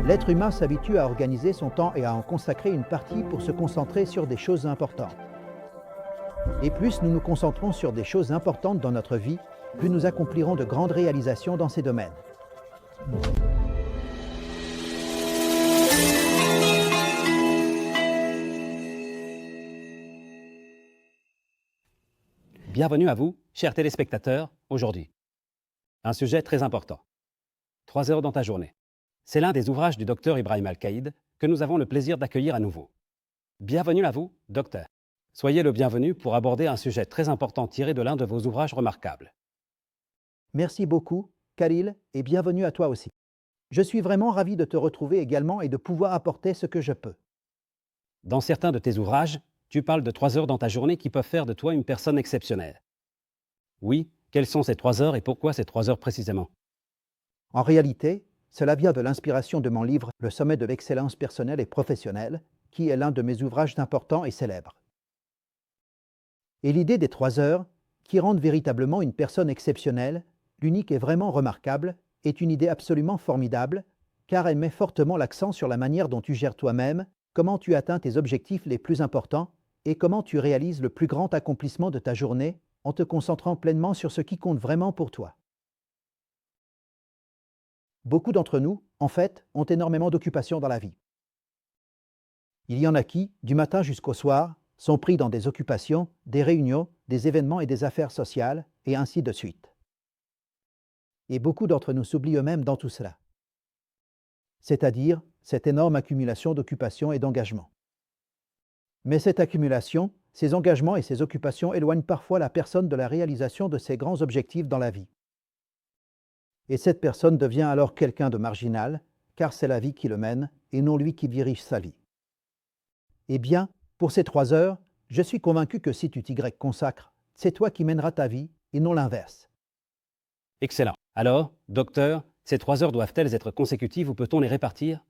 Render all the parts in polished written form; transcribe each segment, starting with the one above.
L'être humain s'habitue à organiser son temps et à en consacrer une partie pour se concentrer sur des choses importantes. Et plus nous nous concentrons sur des choses importantes dans notre vie, plus nous accomplirons de grandes réalisations dans ces domaines. Bienvenue à vous, chers téléspectateurs, aujourd'hui. Un sujet très important. 3 heures dans ta journée. C'est l'un des ouvrages du docteur Ibrahim Al-Caïd que nous avons le plaisir d'accueillir à nouveau. Bienvenue à vous, docteur. Soyez le bienvenu pour aborder un sujet très important tiré de l'un de vos ouvrages remarquables. Merci beaucoup, Khalil, et bienvenue à toi aussi. Je suis vraiment ravi de te retrouver également et de pouvoir apporter ce que je peux. Dans certains de tes ouvrages, tu parles de 3 heures dans ta journée qui peuvent faire de toi une personne exceptionnelle. Oui, quelles sont ces 3 heures et pourquoi ces 3 heures précisément? En réalité, cela vient de l'inspiration de mon livre « Le sommet de l'excellence personnelle et professionnelle », qui est l'un de mes ouvrages importants et célèbres. Et l'idée des 3 heures, qui rendent véritablement une personne exceptionnelle, l'unique et vraiment remarquable, est une idée absolument formidable, car elle met fortement l'accent sur la manière dont tu gères toi-même, comment tu atteins tes objectifs les plus importants et comment tu réalises le plus grand accomplissement de ta journée en te concentrant pleinement sur ce qui compte vraiment pour toi. Beaucoup d'entre nous, en fait, ont énormément d'occupations dans la vie. Il y en a qui, du matin jusqu'au soir, sont pris dans des occupations, des réunions, des événements et des affaires sociales, et ainsi de suite. Et beaucoup d'entre nous s'oublient eux-mêmes dans tout cela. C'est-à-dire cette énorme accumulation d'occupations et d'engagements. Mais cette accumulation, ces engagements et ces occupations éloignent parfois la personne de la réalisation de ses grands objectifs dans la vie. Et cette personne devient alors quelqu'un de marginal, car c'est la vie qui le mène et non lui qui dirige sa vie. Eh bien, pour ces 3 heures, je suis convaincu que si tu t'y consacres, c'est toi qui mèneras ta vie et non l'inverse. Excellent. Alors, docteur, ces 3 heures doivent-elles être consécutives ou peut-on les répartir?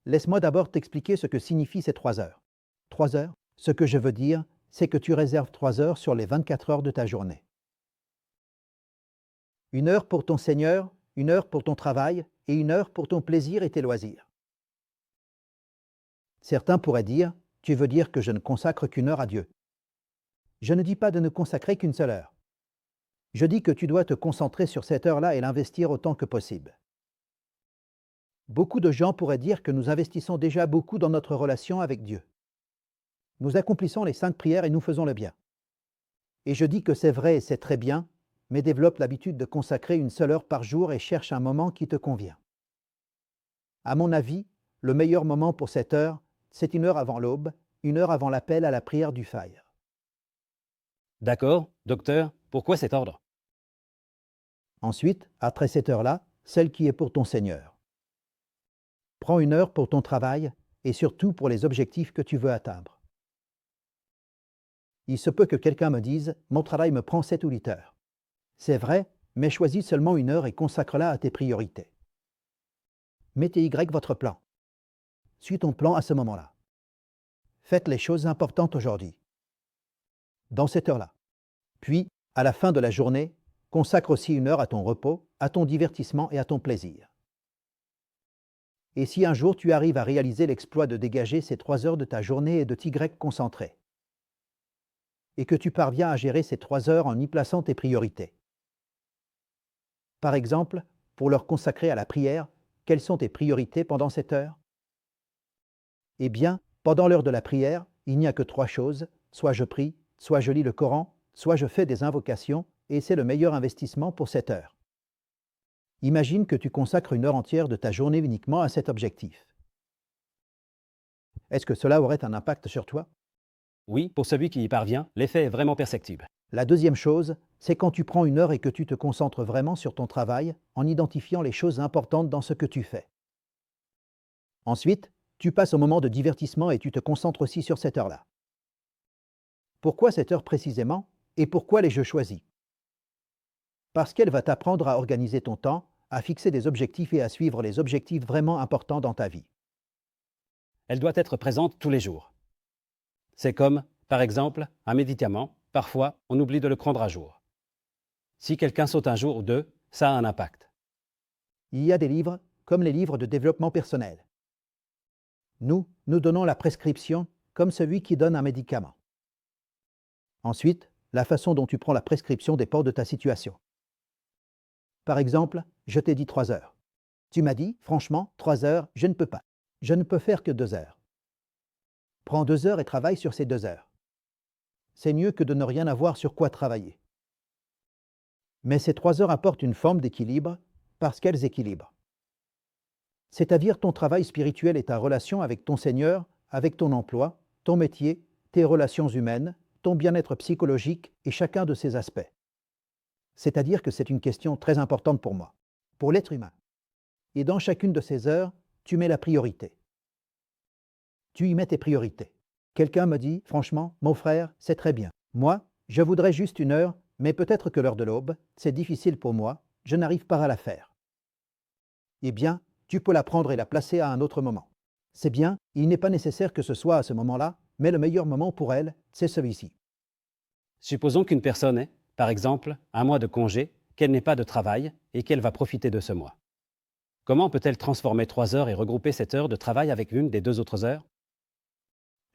Laisse-moi d'abord t'expliquer ce que signifient ces 3 heures. 3 heures, ce que je veux dire, c'est que tu réserves 3 heures sur les 24 heures de ta journée. 1 heure pour ton Seigneur, 1 heure pour ton travail et 1 heure pour ton plaisir et tes loisirs. Certains pourraient dire, tu veux dire que je ne consacre qu'1 heure à Dieu. Je ne dis pas de ne consacrer qu'une seule heure. Je dis que tu dois te concentrer sur cette heure-là et l'investir autant que possible. Beaucoup de gens pourraient dire que nous investissons déjà beaucoup dans notre relation avec Dieu. Nous accomplissons les 5 prières et nous faisons le bien. Et je dis que c'est vrai et c'est très bien, mais développe l'habitude de consacrer 1 seule heure par jour et cherche un moment qui te convient. À mon avis, le meilleur moment pour cette heure, c'est 1 heure avant l'aube, 1 heure avant l'appel à la prière du Fajr. D'accord, docteur, pourquoi cet ordre? Ensuite, après cette heure-là, celle qui est pour ton Seigneur. Prends 1 heure pour ton travail et surtout pour les objectifs que tu veux atteindre. Il se peut que quelqu'un me dise « Mon travail me prend 7 ou 8 heures ». C'est vrai, mais choisis seulement 1 heure et consacre-la à tes priorités. Mettez Y votre plan. Suis ton plan à ce moment-là. Faites les choses importantes aujourd'hui. Dans cette heure-là. Puis, à la fin de la journée, consacre aussi 1 heure à ton repos, à ton divertissement et à ton plaisir. Et si un jour tu arrives à réaliser l'exploit de dégager ces 3 heures de ta journée et de t'y concentrer, et que tu parviens à gérer ces 3 heures en y plaçant tes priorités. Par exemple, pour leur consacrer à la prière, quelles sont tes priorités pendant cette heure? Eh bien, pendant l'heure de la prière, il n'y a que 3 choses, soit je prie, soit je lis le Coran, soit je fais des invocations, et c'est le meilleur investissement pour cette heure. Imagine que tu consacres 1 heure entière de ta journée uniquement à cet objectif. Est-ce que cela aurait un impact sur toi? Oui, pour celui qui y parvient, l'effet est vraiment perceptible. La deuxième chose, c'est quand tu prends 1 heure et que tu te concentres vraiment sur ton travail en identifiant les choses importantes dans ce que tu fais. Ensuite, tu passes au moment de divertissement et tu te concentres aussi sur cette heure-là. Pourquoi cette heure précisément et pourquoi les jeux choisis? Parce qu'elle va t'apprendre à organiser ton temps, à fixer des objectifs et à suivre les objectifs vraiment importants dans ta vie. Elle doit être présente tous les jours. C'est comme, par exemple, un médicament, parfois on oublie de le prendre à jour. Si quelqu'un saute un jour ou 2, ça a un impact. Il y a des livres comme les livres de développement personnel. Nous donnons la prescription comme celui qui donne un médicament. Ensuite, la façon dont tu prends la prescription dépend de ta situation. Par exemple, je t'ai dit 3 heures. Tu m'as dit, franchement, 3 heures, je ne peux pas. Je ne peux faire que 2 heures. Prends 2 heures et travaille sur ces 2 heures. C'est mieux que de ne rien avoir sur quoi travailler. Mais ces 3 heures apportent une forme d'équilibre parce qu'elles équilibrent. C'est-à-dire ton travail spirituel et ta relation avec ton Seigneur, avec ton emploi, ton métier, tes relations humaines, ton bien-être psychologique et chacun de ces aspects. C'est-à-dire que c'est une question très importante pour moi, pour l'être humain. Et dans chacune de ces heures, tu mets la priorité. Tu y mets tes priorités. Quelqu'un me dit, franchement, mon frère, c'est très bien. Moi, je voudrais juste 1 heure, mais peut-être que l'heure de l'aube, c'est difficile pour moi, je n'arrive pas à la faire. Eh bien, tu peux la prendre et la placer à un autre moment. C'est bien, il n'est pas nécessaire que ce soit à ce moment-là, mais le meilleur moment pour elle, c'est celui-ci. Supposons qu'une personne ait, par exemple, 1 mois de congé, qu'elle n'ait pas de travail et qu'elle va profiter de ce mois. Comment peut-elle transformer 3 heures et regrouper cette heure de travail avec l'une des 2 autres heures?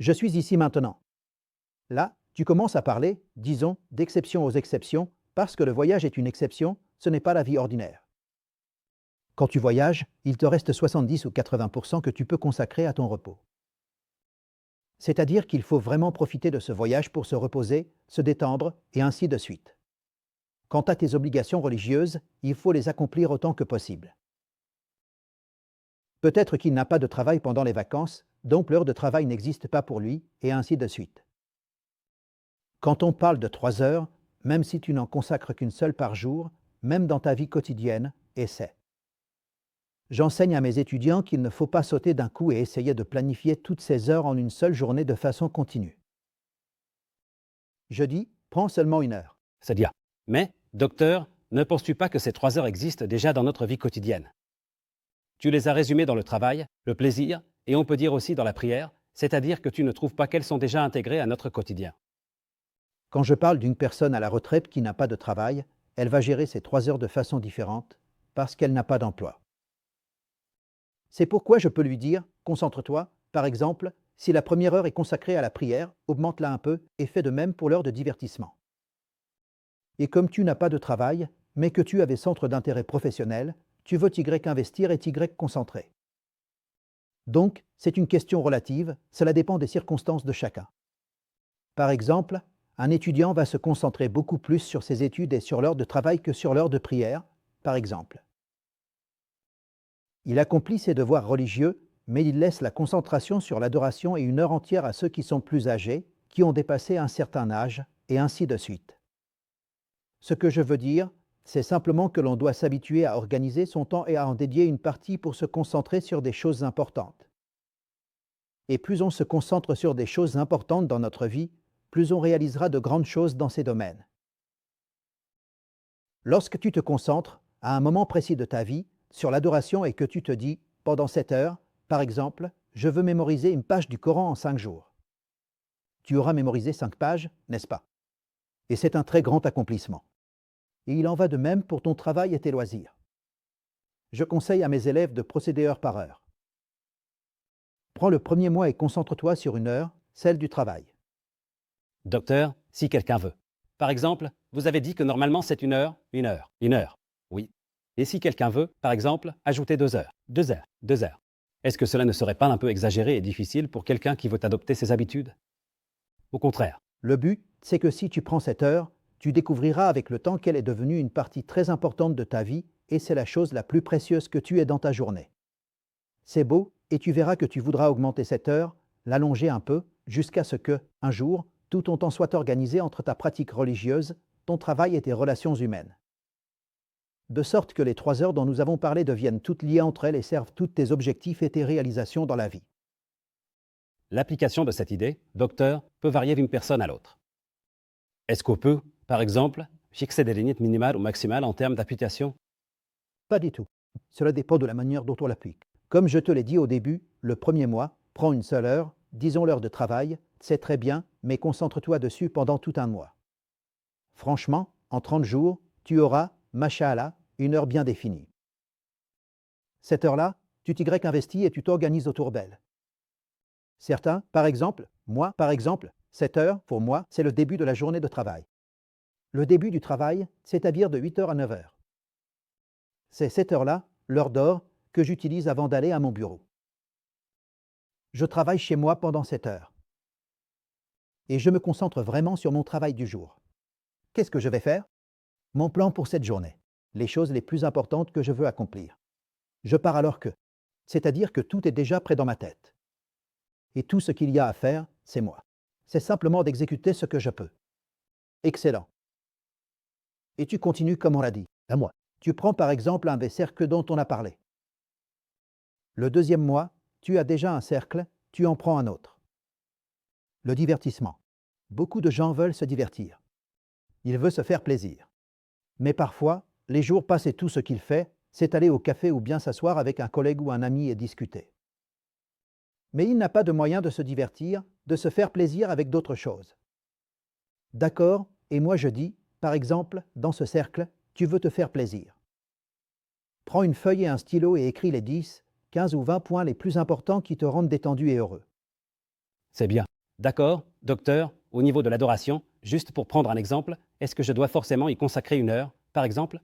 Je suis ici maintenant. Là, tu commences à parler, disons, d'exception aux exceptions, parce que le voyage est une exception, ce n'est pas la vie ordinaire. Quand tu voyages, il te reste 70 ou 80% que tu peux consacrer à ton repos. C'est-à-dire qu'il faut vraiment profiter de ce voyage pour se reposer, se détendre, et ainsi de suite. Quant à tes obligations religieuses, il faut les accomplir autant que possible. Peut-être qu'il n'a pas de travail pendant les vacances, donc l'heure de travail n'existe pas pour lui, et ainsi de suite. Quand on parle de 3 heures, même si tu n'en consacres qu'une seule par jour, même dans ta vie quotidienne, essaie. J'enseigne à mes étudiants qu'il ne faut pas sauter d'un coup et essayer de planifier toutes ces heures en une seule journée de façon continue. Je dis, prends seulement 1 heure. C'est-à-dire, mais, docteur, ne penses-tu pas que ces 3 heures existent déjà dans notre vie quotidienne? Tu les as résumées dans le travail, le plaisir, et on peut dire aussi dans la prière, c'est-à-dire que tu ne trouves pas qu'elles sont déjà intégrées à notre quotidien. Quand je parle d'une personne à la retraite qui n'a pas de travail, elle va gérer ces 3 heures de façon différente parce qu'elle n'a pas d'emploi. C'est pourquoi je peux lui dire, concentre-toi, par exemple, si la première heure est consacrée à la prière, augmente-la un peu et fais de même pour l'heure de divertissement. Et comme tu n'as pas de travail, mais que tu as des centres d'intérêt professionnels, tu veux Y investir et Y concentrer. Donc, c'est une question relative, cela dépend des circonstances de chacun. Par exemple, un étudiant va se concentrer beaucoup plus sur ses études et sur l'heure de travail que sur l'heure de prière, par exemple. Il accomplit ses devoirs religieux, mais il laisse la concentration sur l'adoration et 1 heure entière à ceux qui sont plus âgés, qui ont dépassé un certain âge, et ainsi de suite. Ce que je veux dire, c'est simplement que l'on doit s'habituer à organiser son temps et à en dédier une partie pour se concentrer sur des choses importantes. Et plus on se concentre sur des choses importantes dans notre vie, plus on réalisera de grandes choses dans ces domaines. Lorsque tu te concentres, à un moment précis de ta vie, sur l'adoration et que tu te dis, pendant 7 heures, par exemple, je veux mémoriser une page du Coran en 5 jours. Tu auras mémorisé 5 pages, n'est-ce pas? Et c'est un très grand accomplissement. Et il en va de même pour ton travail et tes loisirs. Je conseille à mes élèves de procéder heure par heure. Prends le premier mois et concentre-toi sur 1 heure, celle du travail. Docteur, si quelqu'un veut. Par exemple, vous avez dit que normalement c'est 1 heure, 1 heure, 1 heure. Oui. Et si quelqu'un veut, par exemple, ajouter 2 heures, 2 heures, 2 heures. Est-ce que cela ne serait pas un peu exagéré et difficile pour quelqu'un qui veut adopter ces habitudes? Au contraire. Le but, c'est que si tu prends cette heure, tu découvriras avec le temps qu'elle est devenue une partie très importante de ta vie et c'est la chose la plus précieuse que tu aies dans ta journée. C'est beau et tu verras que tu voudras augmenter cette heure, l'allonger un peu, jusqu'à ce que, un jour, tout ton temps soit organisé entre ta pratique religieuse, ton travail et tes relations humaines. De sorte que les 3 heures dont nous avons parlé deviennent toutes liées entre elles et servent tous tes objectifs et tes réalisations dans la vie. L'application de cette idée, docteur, peut varier d'une personne à l'autre. Est-ce qu'on peut, par exemple, fixer des limites minimales ou maximales en termes d'application? Pas du tout. Cela dépend de la manière dont on l'applique. Comme je te l'ai dit au début, le premier mois, prends une seule heure, disons l'heure de travail, c'est très bien, mais concentre-toi dessus pendant tout un mois. Franchement, en 30 jours, tu auras, Masha'Allah, 1 heure bien définie. Cette heure-là, tu t'y investis et tu t'organises autour d'elle. Certains, par exemple, moi, par exemple, cette heure, pour moi, c'est le début de la journée de travail. Le début du travail, c'est-à-dire de 8 heures à 9 heures. C'est cette heure-là, l'heure d'or, que j'utilise avant d'aller à mon bureau. Je travaille chez moi pendant cette heure. Et je me concentre vraiment sur mon travail du jour. Qu'est-ce que je vais faire? Mon plan pour cette journée. Les choses les plus importantes que je veux accomplir. Je pars alors que, c'est-à-dire que tout est déjà prêt dans ma tête. Et tout ce qu'il y a à faire, c'est moi. C'est simplement d'exécuter ce que je peux. Excellent. Et tu continues comme on l'a dit, à moi. Tu prends par exemple un des cercles dont on a parlé. Le deuxième mois, tu as déjà un cercle, tu en prends un autre. Le divertissement. Beaucoup de gens veulent se divertir. Ils veulent se faire plaisir. Mais parfois, les jours passent et tout ce qu'il fait, c'est aller au café ou bien s'asseoir avec un collègue ou un ami et discuter. Mais il n'a pas de moyen de se divertir, de se faire plaisir avec d'autres choses. D'accord, et moi je dis, par exemple, dans ce cercle, tu veux te faire plaisir. Prends une feuille et un stylo et écris les 10, 15 ou 20 points les plus importants qui te rendent détendu et heureux. C'est bien. D'accord, docteur, au niveau de l'adoration, juste pour prendre un exemple, est-ce que je dois forcément y consacrer une heure, par exemple?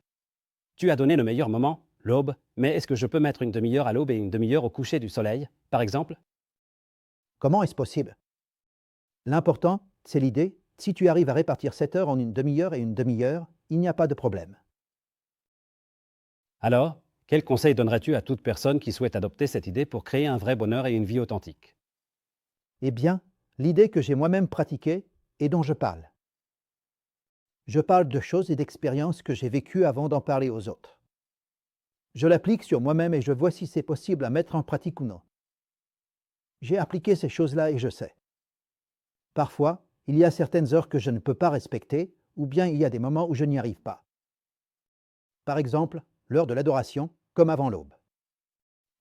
Tu as donné le meilleur moment, l'aube, mais est-ce que je peux mettre une demi-heure à l'aube et une demi-heure au coucher du soleil, par exemple? Comment est-ce possible? L'important, c'est l'idée. Si tu arrives à répartir 7 heures en une demi-heure et une demi-heure, il n'y a pas de problème. Alors, quel conseil donnerais-tu à toute personne qui souhaite adopter cette idée pour créer un vrai bonheur et une vie authentique? Eh bien, l'idée que j'ai moi-même pratiquée et dont je parle. Je parle de choses et d'expériences que j'ai vécues avant d'en parler aux autres. Je l'applique sur moi-même et je vois si c'est possible à mettre en pratique ou non. J'ai appliqué ces choses-là et je sais. Parfois, il y a certaines heures que je ne peux pas respecter, ou bien il y a des moments où je n'y arrive pas. Par exemple, l'heure de l'adoration, comme avant l'aube.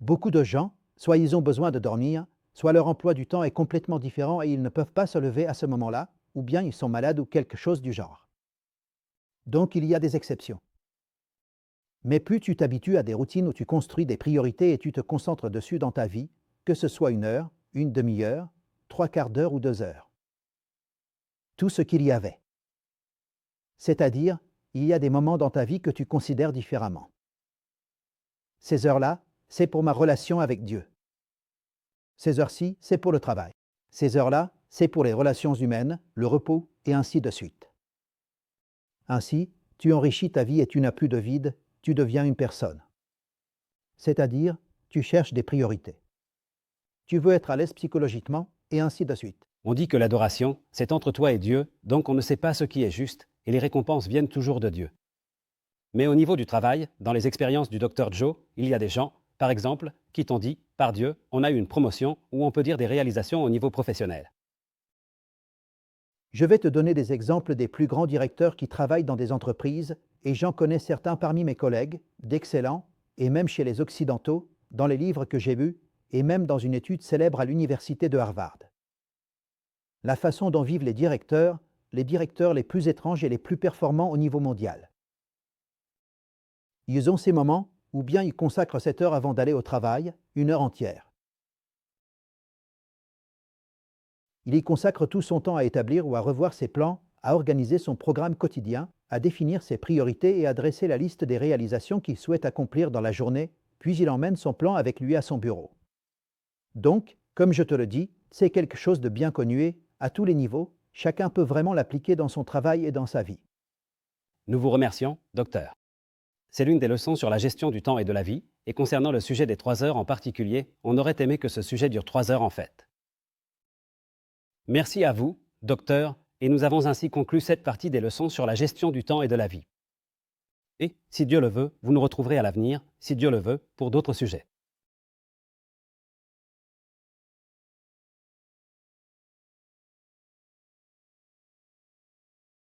Beaucoup de gens, soit ils ont besoin de dormir, soit leur emploi du temps est complètement différent et ils ne peuvent pas se lever à ce moment-là, ou bien ils sont malades ou quelque chose du genre. Donc il y a des exceptions. Mais plus tu t'habitues à des routines où tu construis des priorités et tu te concentres dessus dans ta vie, que ce soit une heure, une demi-heure, 3/4 d'heure ou 2 heures. Tout ce qu'il y avait. C'est-à-dire, il y a des moments dans ta vie que tu considères différemment. Ces heures-là, c'est pour ma relation avec Dieu. Ces heures-ci, c'est pour le travail. Ces heures-là, c'est pour les relations humaines, le repos, et ainsi de suite. Ainsi, tu enrichis ta vie et tu n'as plus de vide, tu deviens une personne. C'est-à-dire, tu cherches des priorités. Tu veux être à l'aise psychologiquement, et ainsi de suite. On dit que l'adoration, c'est entre toi et Dieu, donc on ne sait pas ce qui est juste, et les récompenses viennent toujours de Dieu. Mais au niveau du travail, dans les expériences du Dr Joe, il y a des gens, par exemple, qui t'ont dit, par Dieu, on a eu une promotion, ou on peut dire des réalisations au niveau professionnel. Je vais te donner des exemples des plus grands directeurs qui travaillent dans des entreprises, et j'en connais certains parmi mes collègues, d'excellents, et même chez les Occidentaux, dans les livres que j'ai lus, et même dans une étude célèbre à l'université de Harvard. La façon dont vivent les directeurs les plus étranges et les plus performants au niveau mondial. Ils ont ces moments où bien ils consacrent cette heure avant d'aller au travail, une heure entière. Il y consacre tout son temps à établir ou à revoir ses plans, à organiser son programme quotidien, à définir ses priorités et à dresser la liste des réalisations qu'il souhaite accomplir dans la journée, puis il emmène son plan avec lui à son bureau. Donc, comme je te le dis, c'est quelque chose de bien connu et, à tous les niveaux, chacun peut vraiment l'appliquer dans son travail et dans sa vie. Nous vous remercions, docteur. C'est l'une des leçons sur la gestion du temps et de la vie, et concernant le sujet des 3 heures en particulier, on aurait aimé que ce sujet dure 3 heures en fait. Merci à vous, docteur, et nous avons ainsi conclu cette partie des leçons sur la gestion du temps et de la vie. Et, si Dieu le veut, vous nous retrouverez à l'avenir, si Dieu le veut, pour d'autres sujets.